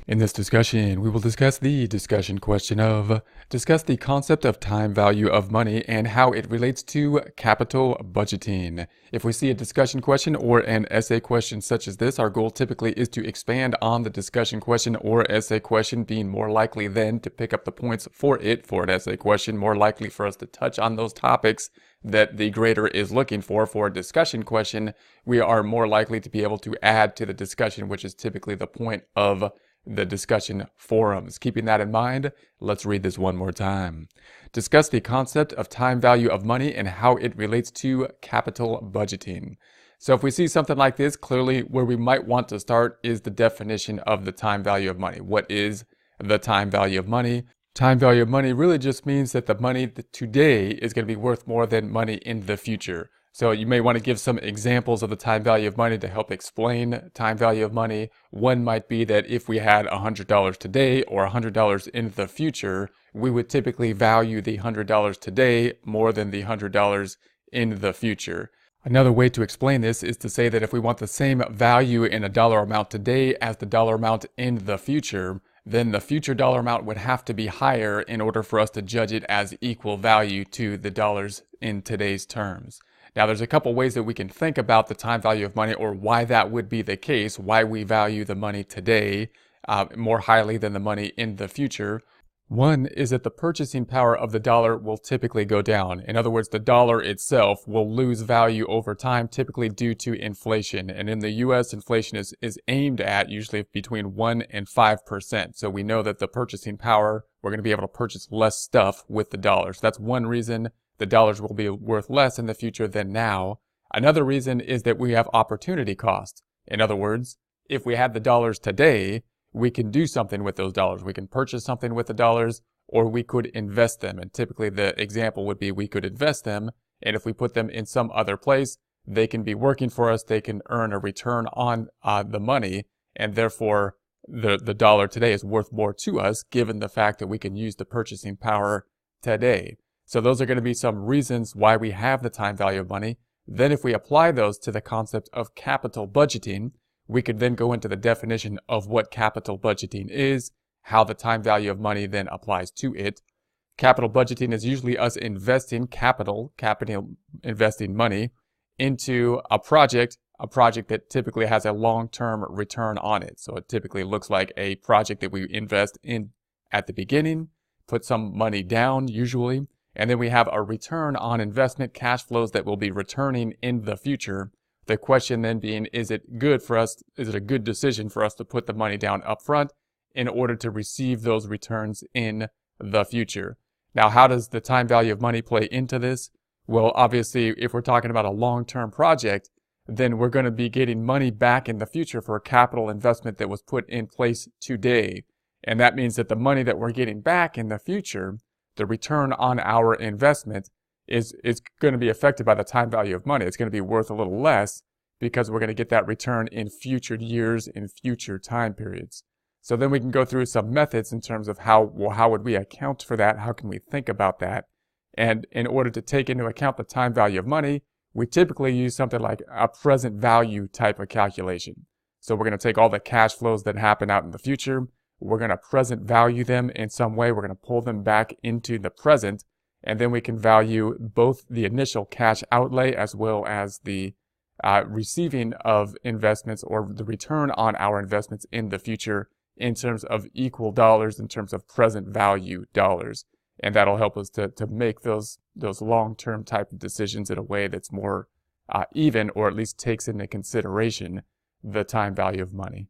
In this discussion, we will discuss the discussion question of discuss the concept of time value of money and how it relates to capital budgeting. If we see a discussion question or an essay question such as this, our goal typically is to expand on the discussion question or essay question, being more likely then to pick up the points for it for an essay question, more likely for us to touch on those topics that the grader is looking for a discussion question. We are more likely to be able to add to the discussion, which is typically the point of the discussion forums. Keeping that in mind, let's read this one more time. Discuss the concept of time value of money and how it relates to capital budgeting. So if we see something like this, clearly where we might want to start is the definition of the time value of money. What is the time value of money? Time value of money really just means that the money today is going to be worth more than money in the future. So you may want to give some examples of the time value of money to help explain time value of money. One might be that if we had $100 today or $100 in the future, we would typically value the $100 today more than the $100 in the future. Another way to explain this is to say that if we want the same value in a dollar amount today as the dollar amount in the future, then the future dollar amount would have to be higher in order for us to judge it as equal value to the dollars in today's terms. Now, there's a couple ways that we can think about the time value of money or why that would be the case, why we value the money today more highly than the money in the future. One is that the purchasing power of the dollar will typically go down. In other words, the dollar itself will lose value over time, typically due to inflation. And in the US, inflation is aimed at usually between 1 and 5%. So we know that the purchasing power, we're going to be able to purchase less stuff with the dollars. That's one reason the dollars will be worth less in the future than now. Another reason is that we have opportunity cost. In other words, if we had the dollars today, we can do something with those dollars. We can purchase something with the dollars, or we could invest them. And typically the example would be we could invest them, and if we put them in some other place, they can be working for us. They can earn a return on the money, and therefore the dollar today is worth more to us given the fact that we can use the purchasing power today. So those are going to be some reasons why we have the time value of money. Then if we apply those to the concept of capital budgeting, we could then go into the definition of what capital budgeting is, how the time value of money then applies to it. Capital budgeting is usually us investing capital investing money into a project that typically has a long-term return on it. So it typically looks like a project that we invest in at the beginning, put some money down usually, and then we have a return on investment, cash flows that will be returning in the future. The question then being, is it good for us? Is it a good decision for us to put the money down up front in order to receive those returns in the future? Now, how does the time value of money play into this? Well, obviously, if we're talking about a long-term project, then we're going to be getting money back in the future for a capital investment that was put in place today. And that means that the money that we're getting back in the future, the return on our investment, is going to be affected by the time value of money. It's going to be worth a little less because we're going to get that return in future years, in future time periods. So then we can go through some methods in terms of how would we account for that? How can we think about that? And in order to take into account the time value of money, we typically use something like a present value type of calculation. So we're going to take all the cash flows that happen out in the future. We're going to present value them in some way. We're going to pull them back into the present, and then we can value both the initial cash outlay as well as the receiving of investments or the return on our investments in the future in terms of equal dollars, in terms of present value dollars. And that'll help us to make those long-term type of decisions in a way that's more even, or at least takes into consideration the time value of money.